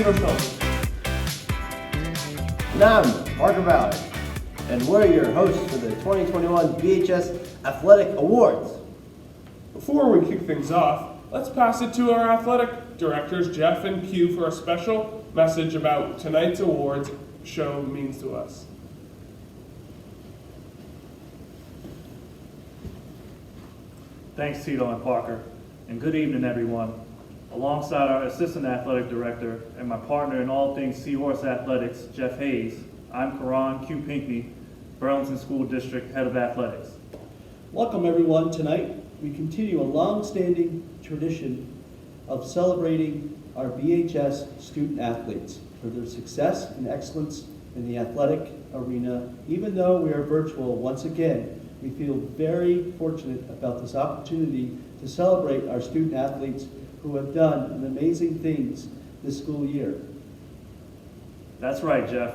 Tido Schulman. And I'm Parker Ballard, and we're your hosts for the 2021 BHS Athletic Awards. Before we kick things off, let's pass it to our athletic directors, Jeff and Q, for a special message about tonight's awards show means to us. Thanks, Tido and Parker, and good evening, everyone. Alongside our Assistant Athletic Director and my partner in all things Seahorse Athletics, Jeff Hayes, I'm Quaron Q Pinkney, Burlington School District Head of Athletics. Welcome everyone. Tonight we continue a long-standing tradition of celebrating our BHS student athletes for their success and excellence in the athletic arena. Even though we are virtual, once again, we feel very fortunate about this opportunity to celebrate our student athletes who have done amazing things this school year. That's right, Jeff.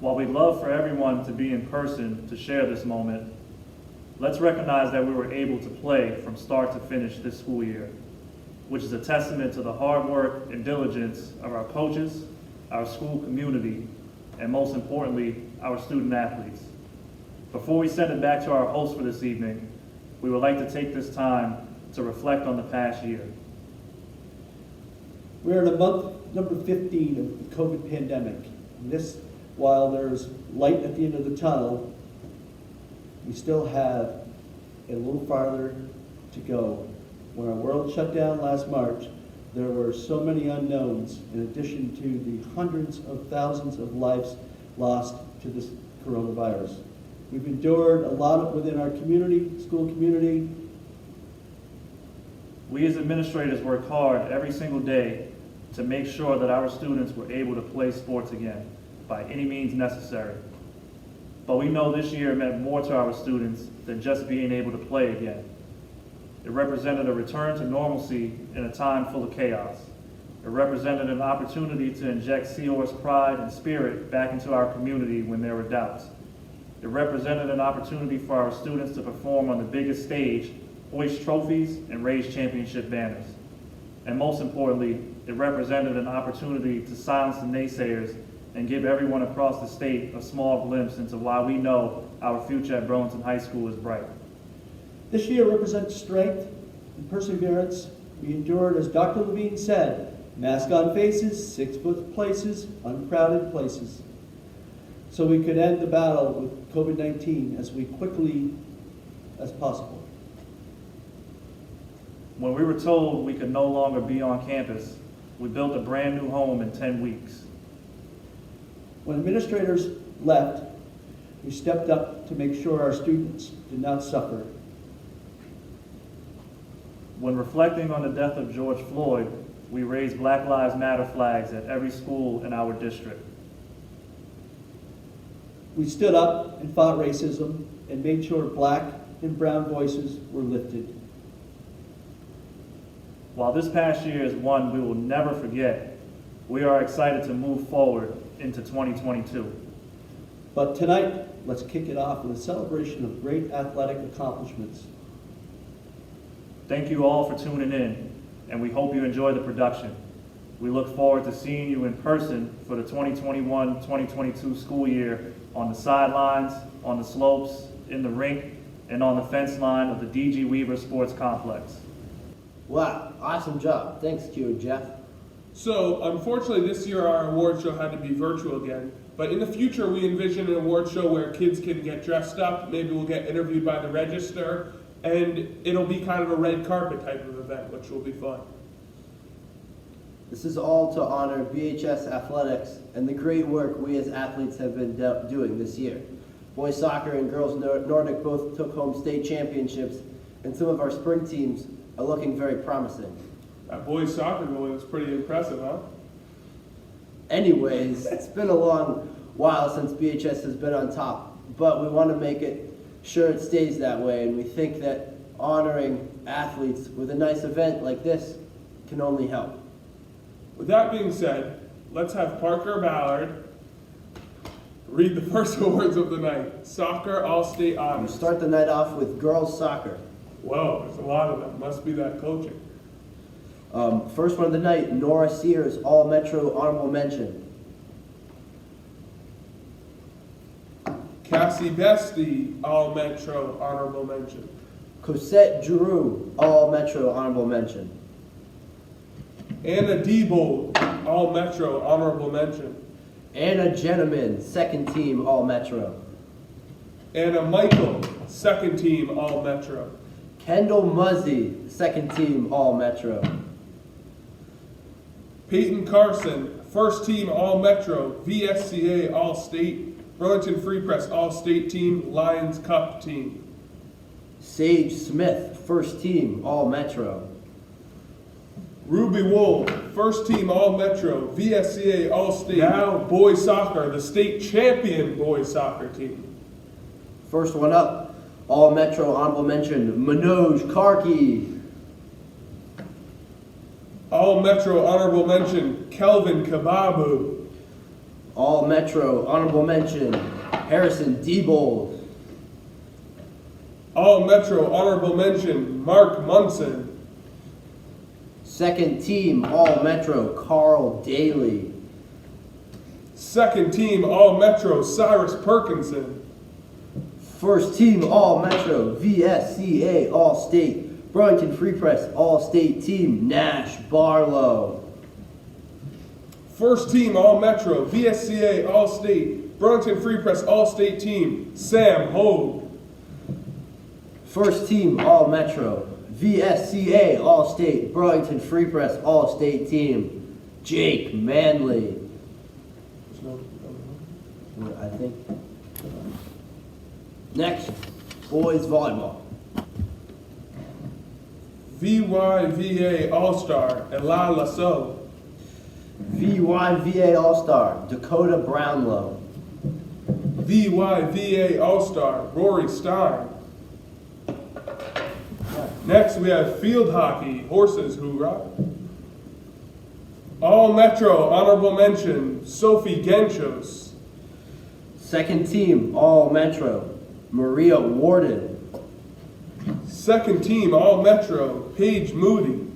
While we'd love for everyone to be in person to share this moment, let's recognize that we were able to play from start to finish this school year, which is a testament to the hard work and diligence of our coaches, our school community, and most importantly, our student athletes. Before we send it back to our host for this evening, we would like to take this time to reflect on the past year. We're in month number 15 of the COVID pandemic. And this, while there's light at the end of the tunnel, we still have a little farther to go. When our world shut down last March, there were so many unknowns in addition to the hundreds of thousands of lives lost to this coronavirus. We've endured a lot within our community, school community. We as administrators work hard every single day to make sure that our students were able to play sports again by any means necessary. But we know this year meant more to our students than just being able to play again. It represented a return to normalcy in a time full of chaos. It represented an opportunity to inject Seahorse pride and spirit back into our community when there were doubts. It represented an opportunity for our students to perform on the biggest stage, hoist trophies, and raise championship banners. And most importantly, it represented an opportunity to silence the naysayers and give everyone across the state a small glimpse into why we know our future at Burlington High School is bright. This year represents strength and perseverance. We endured, as Dr. Levine said, mask on faces, 6 foot places, uncrowded places, so we could end the battle with COVID-19 as quickly as possible. When we were told we could no longer be on campus, we built a brand new home in 10 weeks. When administrators left, we stepped up to make sure our students did not suffer. When reflecting on the death of George Floyd, we raised Black Lives Matter flags at every school in our district. We stood up and fought racism and made sure black and brown voices were lifted. While this past year is one we will never forget, we are excited to move forward into 2022. But tonight, let's kick it off with a celebration of great athletic accomplishments. Thank you all for tuning in, and we hope you enjoy the production. We look forward to seeing you in person for the 2021-2022 school year on the sidelines, on the slopes, in the rink, and on the fence line of the D.G. Weaver Sports Complex. Wow, awesome job. Thanks, Q and Jeff. So, unfortunately, this year our award show had to be virtual again. But in the future, we envision an award show where kids can get dressed up. Maybe we'll get interviewed by the Register. And it'll be kind of a red carpet type of event, which will be fun. This is all to honor BHS athletics and the great work we as athletes have been doing this year. Boys soccer and girls Nordic both took home state championships, and some of our spring teams are looking very promising. That boys soccer goal was pretty impressive, huh? Anyways, it's been a long while since BHS has been on top, but we want to make it sure it stays that way, and we think that honoring athletes with a nice event like this can only help. With that being said, let's have Parker Ballard read the first awards of the night. Soccer All-State We Honors. start the night off with girls soccer. Whoa, there's a lot of them. Must be that coaching. First one of the night, Nora Sears, All Metro Honorable Mention. Cassie Bestie, All Metro Honorable Mention. Cosette Giroux, All Metro Honorable Mention. Anna Diebold, All Metro Honorable Mention. Anna Gentleman, Second Team All Metro. Anna Michael, Second Team All Metro. Kendall Muzzy, Second Team All Metro. Peyton Carson, First Team All Metro, VSCA All State, Burlington Free Press All State Team, Lions Cup Team. Sage Smith, First Team All Metro. Ruby Wool, First Team All Metro, VSCA All State. Now boys soccer, the state champion boys soccer team. First one up, All Metro Honorable Mention, Manoj Karki. All Metro Honorable Mention, Kelvin Kababu. All Metro Honorable Mention, Harrison Diebold. All Metro Honorable Mention, Mark Munson. Second Team All Metro, Carl Daly. Second Team All Metro, Cyrus Perkinson. First Team All Metro, VSCA All State, Burlington Free Press All State Team, Nash Barlow. First Team All Metro, VSCA All State, Burlington Free Press All State Team, Sam Hogue. First Team All Metro, VSCA All State, Burlington Free Press All State Team, Jake Manley. I think. Next, boys volleyball. VYVA All-Star, Ella Lasso. VYVA All-Star, Dakota Brownlow. VYVA All-Star, Rory Stein. Next, we have field hockey, horses, hoorah. All Metro, honorable mention, Sophie Genchos. Second Team All Metro, Maria Warden. Second Team All Metro, Paige Moody.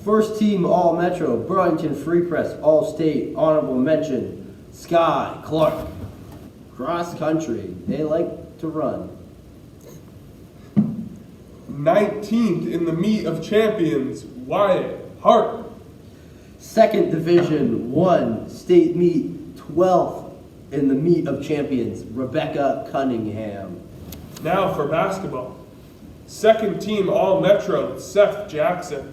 First Team All Metro, Burlington Free Press All State, honorable mention, Sky Clark. Cross country, they like to run. 19th in the meet of champions, Wyatt Harte. Second Division 1 State Meet, 12th in the meet of champions, Rebecca Cunningham. Now for basketball. Second Team All Metro, Seth Jackson.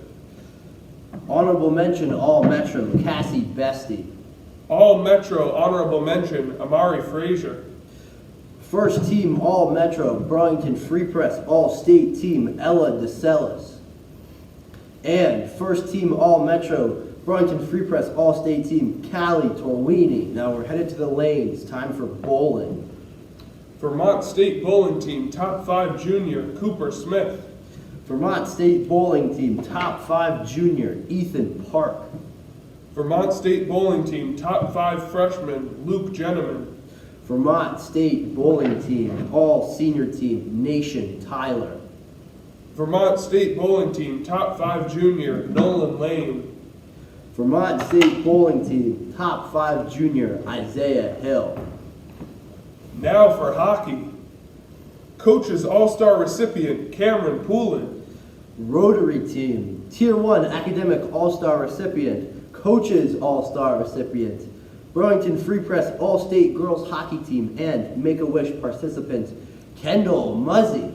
Honorable mention All Metro, Cassie Bestie. All Metro honorable mention, Amari Frazier. First Team All Metro, Burlington Free Press All State Team, Ella DeSellis. And First Team All Metro, Burlington Free Press All State Team, Callie Torwini. Now we're headed to the lanes, time for bowling. Vermont State Bowling Team, Top 5 Junior, Cooper Smith. Vermont State Bowling Team, Top 5 Junior, Ethan Park. Vermont State Bowling Team, Top 5 Freshman, Luke Jenneman. Vermont State Bowling Team, All Senior Team, Nation Tyler. Vermont State Bowling Team, Top 5 Junior, Nolan Lane. Vermont State Bowling Team, Top 5 Junior, Isaiah Hill. Now for hockey. Coaches All-Star recipient, Cameron Poulin. Rotary Team, Tier 1 Academic All-Star recipient, Coaches All-Star recipient, Burlington Free Press All-State Girls Hockey Team, and Make-A-Wish participant, Kendall Muzzy.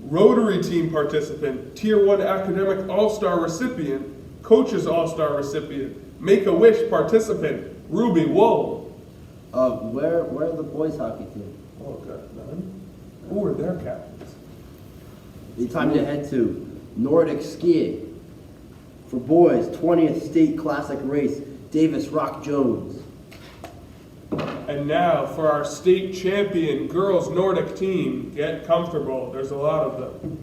Rotary Team participant, Tier 1 Academic All-Star recipient, Coaches All-Star recipient, Make-A-Wish participant, Ruby Wool. Where are the boys hockey team? Oh, God, none. Who are their captains? It's time to head to Nordic skiing. For boys, 20th State Classic race, Davis Rock Jones. And now for our state champion girls Nordic team. Get comfortable, there's a lot of them.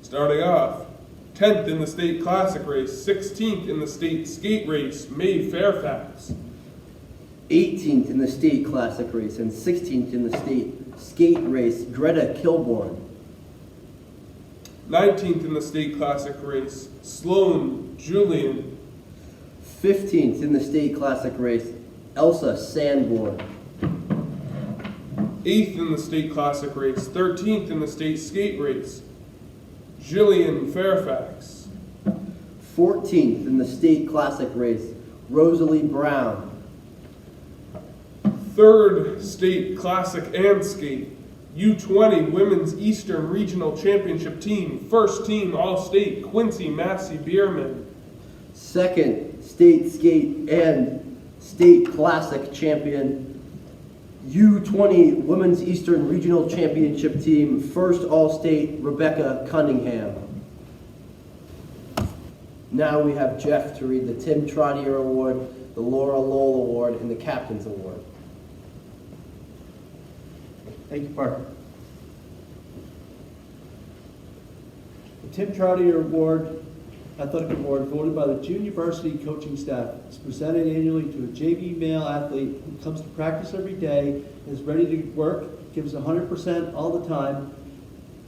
Starting off, 10th in the state classic race, 16th in the state skate race, Mae Fairfax. 18th in the state classic race and 16th in the state skate race, Greta Kilborn. 19th in the state classic race, Sloan Julian. 15th in the state classic race, Elsa Sanborn. 8th in the state classic race, 13th in the state skate race, Jillian Fairfax. 14th in the state classic race, Rosalie Brown. 3rd state classic and skate, U20 Women's Eastern Regional Championship Team, first team All-State, Quincy Massey-Bierman. 2nd state skate and state classic champion, U20 Women's Eastern Regional Championship Team, first All-State, Rebecca Cunningham. Now we have Jeff to read the Tim Trottier Award, the Laura Lowell Award, and the Captain's Award. Thank you, Parker. The Tim Trottier Award, Athletic Award, voted by the junior varsity coaching staff, is presented annually to a JV male athlete who comes to practice every day, is ready to work, gives 100% all the time,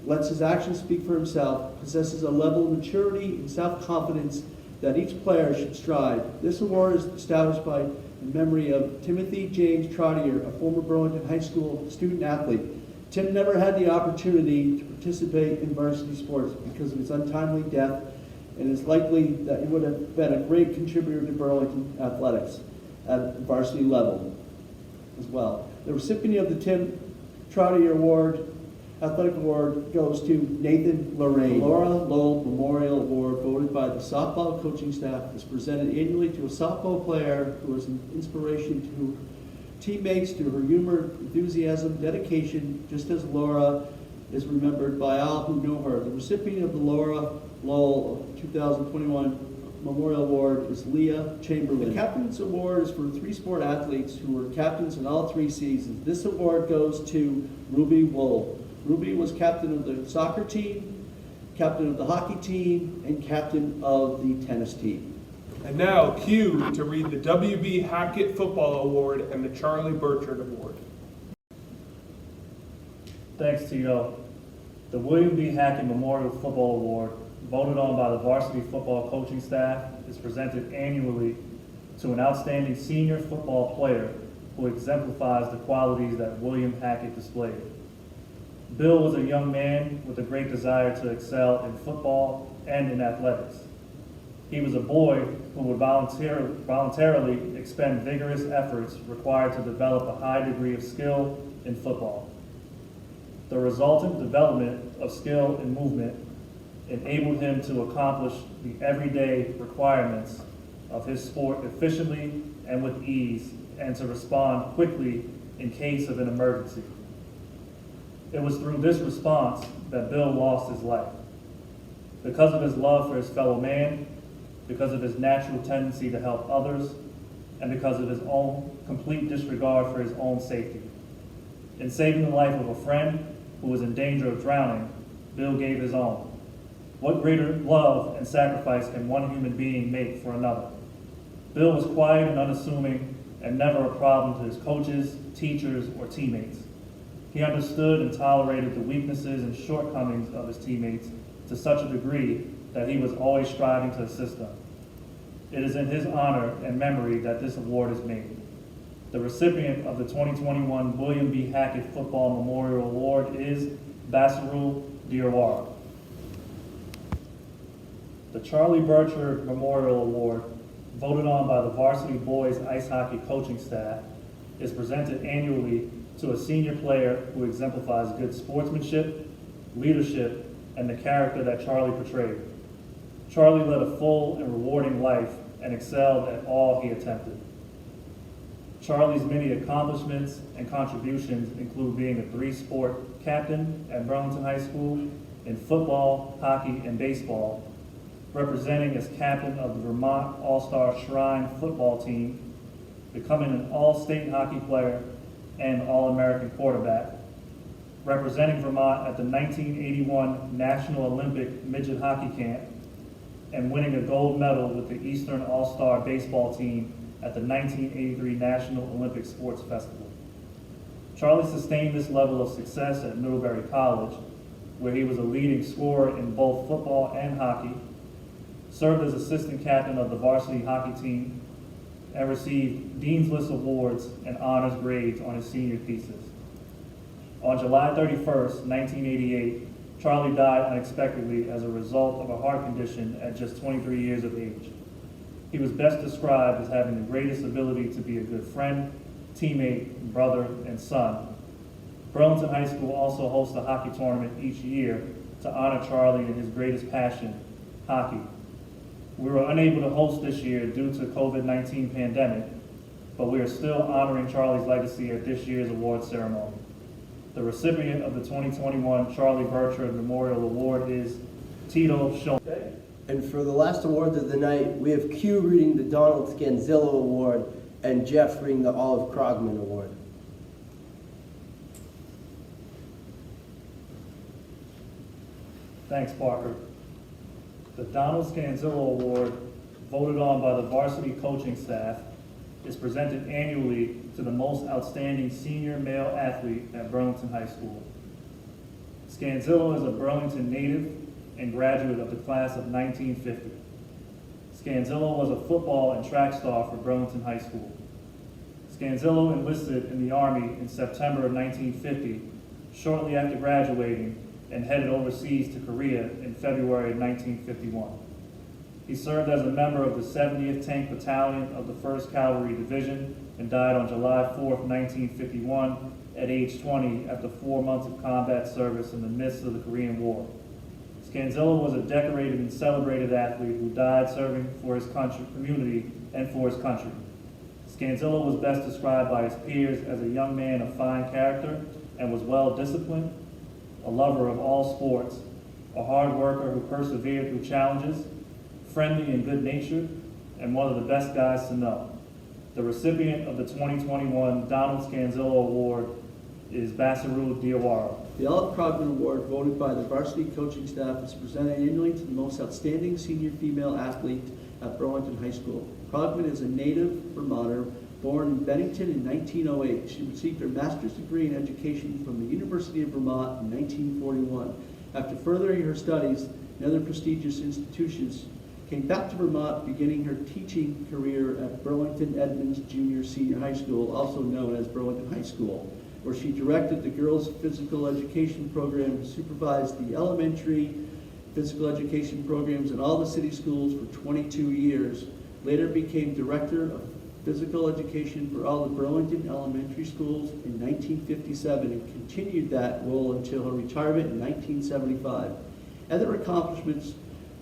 lets his actions speak for himself, possesses a level of maturity and self-confidence that each player should strive. This award is established by in memory of Timothy James Trottier, a former Burlington High School student athlete. Tim never had the opportunity to participate in varsity sports because of his untimely death, and it's likely that he would have been a great contributor to Burlington athletics at the varsity level as well. The recipient of the Tim Trottier Award, Athletic Award, goes to Nathan Lorrain. The Laura Lowell Memorial Award, voted by the softball coaching staff, is presented annually to a softball player who is an inspiration to teammates through her humor, enthusiasm, dedication, just as Laura is remembered by all who know her. The recipient of the Laura Lowell 2021 Memorial Award is Leah Chamberlain. The Captain's Award is for 3 sport athletes who were captains in all 3 seasons. This award goes to Ruby Wool. Ruby was captain of the soccer team, captain of the hockey team, and captain of the tennis team. And now, Q to read the W.B. Hackett Football Award and the Charlie Burchard Award. Thanks, Tito. The William B. Hackett Memorial Football Award, voted on by the varsity football coaching staff, is presented annually to an outstanding senior football player who exemplifies the qualities that William Hackett displayed. Bill was a young man with a great desire to excel in football and in athletics. He was a boy who would voluntarily expend vigorous efforts required to develop a high degree of skill in football. The resultant development of skill and movement enabled him to accomplish the everyday requirements of his sport efficiently and with ease, and to respond quickly in case of an emergency. It was through this response that Bill lost his life. Because of his love for his fellow man, because of his natural tendency to help others, and because of his own complete disregard for his own safety. In saving the life of a friend who was in danger of drowning, Bill gave his own. What greater love and sacrifice can one human being make for another? Bill was quiet and unassuming and never a problem to his coaches, teachers, or teammates. He understood and tolerated the weaknesses and shortcomings of his teammates to such a degree that he was always striving to assist them. It is in his honor and memory that this award is made. The recipient of the 2021 William B. Hackett Football Memorial Award is Bassiru Diawara. The Charlie Burchard Memorial Award, voted on by the varsity boys ice hockey coaching staff, is presented annually to a senior player who exemplifies good sportsmanship, leadership, and the character that Charlie portrayed. Charlie led a full and rewarding life and excelled at all he attempted. Charlie's many accomplishments and contributions include being a 3-sport captain at Burlington High School in football, hockey, and baseball, representing as captain of the Vermont All-Star Shrine football team, becoming an all-state hockey player and All-American quarterback, representing Vermont at the 1981 National Olympic Midget Hockey Camp, and winning a gold medal with the Eastern All-Star Baseball team at the 1983 National Olympic Sports Festival. Charlie sustained this level of success at Middlebury College, where he was a leading scorer in both football and hockey, served as assistant captain of the varsity hockey team, and received Dean's List awards and honors grades on his senior thesis. On July 31st, 1988, Charlie died unexpectedly as a result of a heart condition at just 23 years of age. He was best described as having the greatest ability to be a good friend, teammate, brother, and son. Burlington High School also hosts a hockey tournament each year to honor Charlie and his greatest passion, hockey. We were unable to host this year due to COVID-19 pandemic, but we are still honoring Charlie's legacy at this year's award ceremony. The recipient of the 2021 Charlie Bertrand Memorial Award is Tido Schulman. And for the last awards of the night, we have Q reading the Donald Scanzillo Award and Jeff reading the Olive Krogman Award. Thanks, Parker. The Donald Scanzillo Award, voted on by the varsity coaching staff, is presented annually to the most outstanding senior male athlete at Burlington High School. Scanzillo is a Burlington native and graduate of the class of 1950. Scanzillo was a football and track star for Burlington High School. Scanzillo enlisted in the Army in September of 1950, shortly after graduating, and headed overseas to Korea in February of 1951. He served as a member of the 70th Tank Battalion of the 1st Cavalry Division and died on July 4th, 1951 at age 20 after 4 months of combat service in the midst of the Korean War. Scanzillo was a decorated and celebrated athlete who died serving for his community and for his country. Scanzillo was best described by his peers as a young man of fine character and was well disciplined, a lover of all sports, a hard worker who persevered through challenges, friendly and good-natured, and one of the best guys to know. The recipient of the 2021 Donald Scanzillo Award is Bassiru Diawara. The Olive Krogman Award, voted by the varsity coaching staff, is presented annually to the most outstanding senior female athlete at Burlington High School. Krogman is a native Vermonter, born in Bennington in 1908. She received her master's degree in education from the University of Vermont in 1941. After furthering her studies in other prestigious institutions, came back to Vermont, beginning her teaching career at Burlington Edmonds Junior Senior High School, also known as Burlington High School, where she directed the girls' physical education program and supervised the elementary physical education programs in all the city schools for 22 years. Later became director of physical education for all the Burlington elementary schools in 1957 and continued that role until her retirement in 1975. Other accomplishments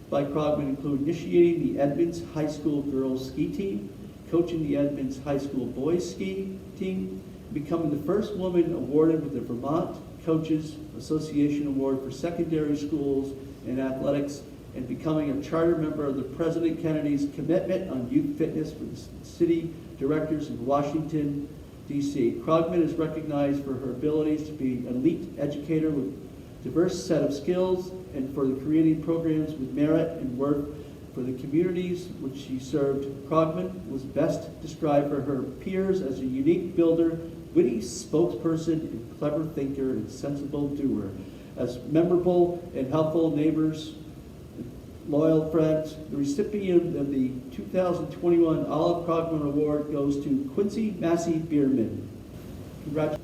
by Krogman include initiating the Edmonds High School girls ski team, coaching the Edmonds High School boys ski team, becoming the first woman awarded with the Vermont Coaches Association Award for secondary schools and athletics, and becoming a charter member of the President Kennedy's Commitment on Youth Fitness for the city directors in Washington, D.C. Krogman is recognized for her abilities to be an elite educator with a diverse set of skills and for the creating programs with merit and work for the communities which she served. Krogman was best described for her peers as a unique builder, witty spokesperson, and clever thinker and sensible doer. As memorable and helpful neighbors, loyal friends, the recipient of the 2021 Olive Krogman Award goes to Quincy Massey-Bierman. Congratulations.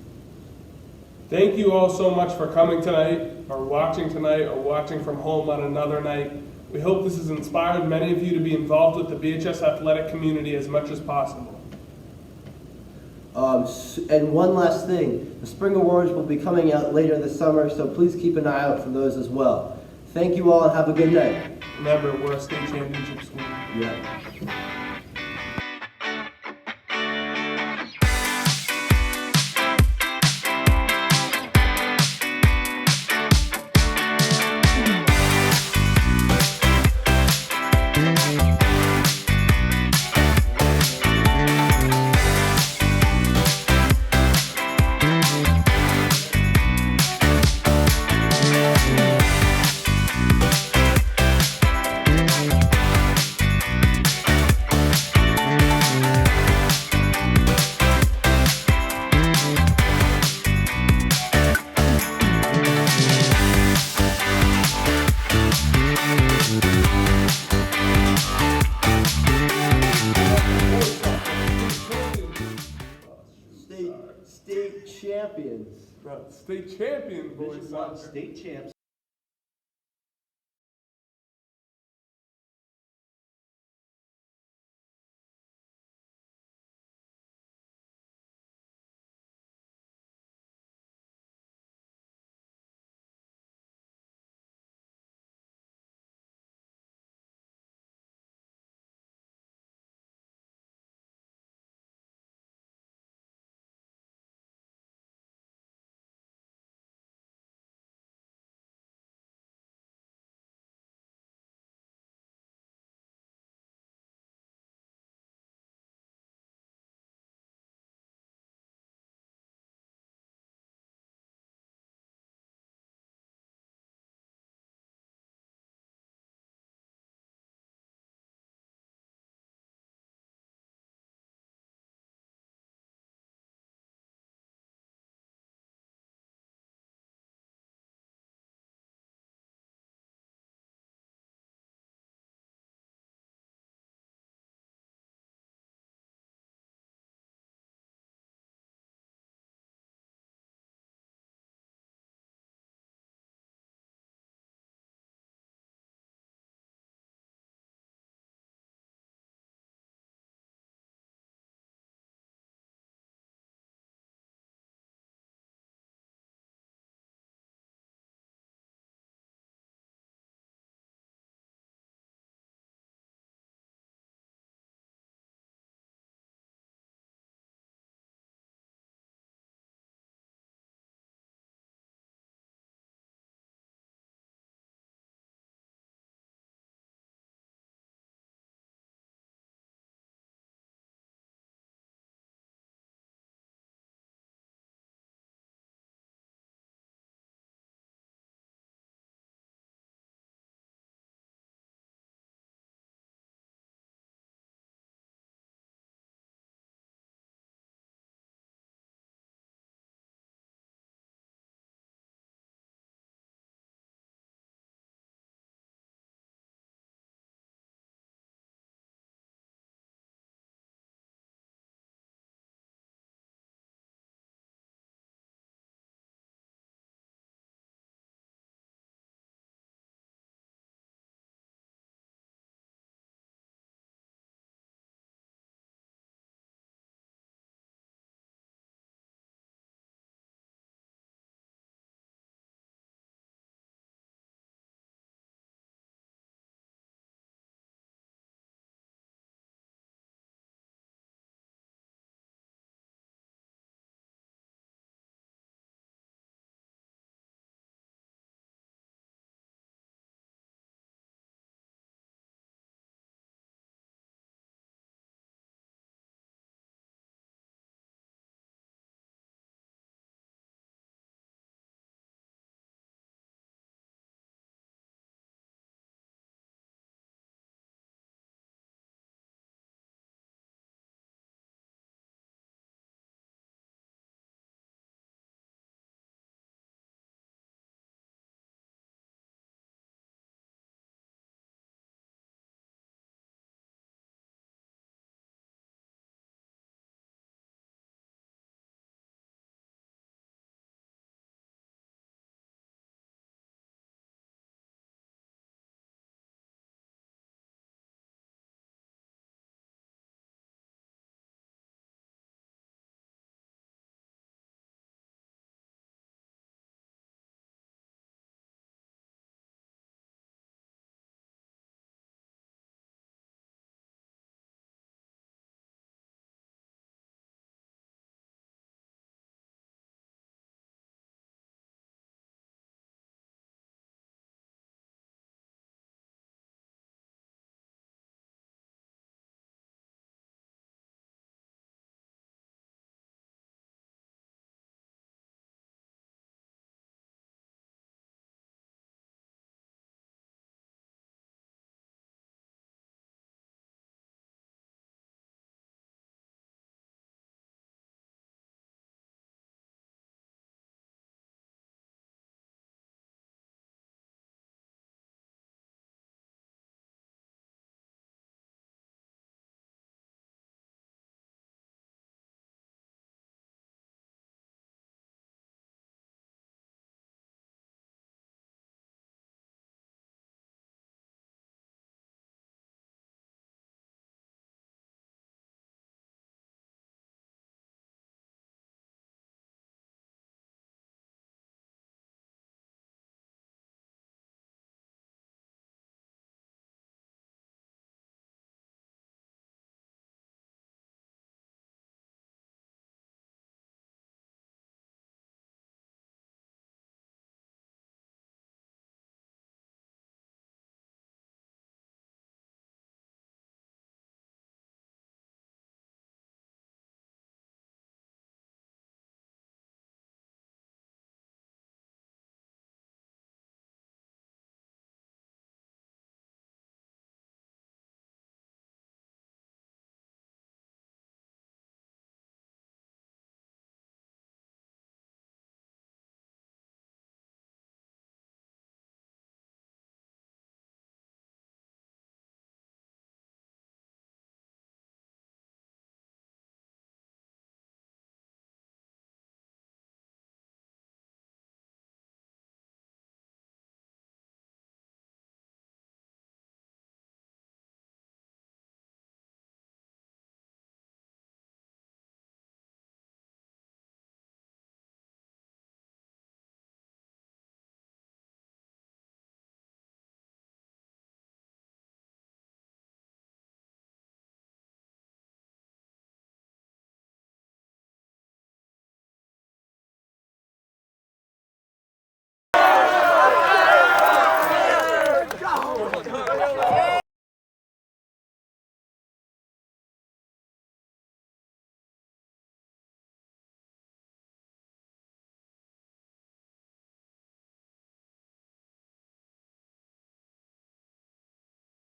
Thank you all so much for coming tonight, or watching from home on another night. We hope this has inspired many of you to be involved with the BHS athletic community as much as possible. And one last thing, the spring awards will be coming out later this summer, so please keep an eye out for those as well. Thank you all and have a good night. Remember, we're a state championship school. Yeah. champions. State champions, boys Division I soccer. state champs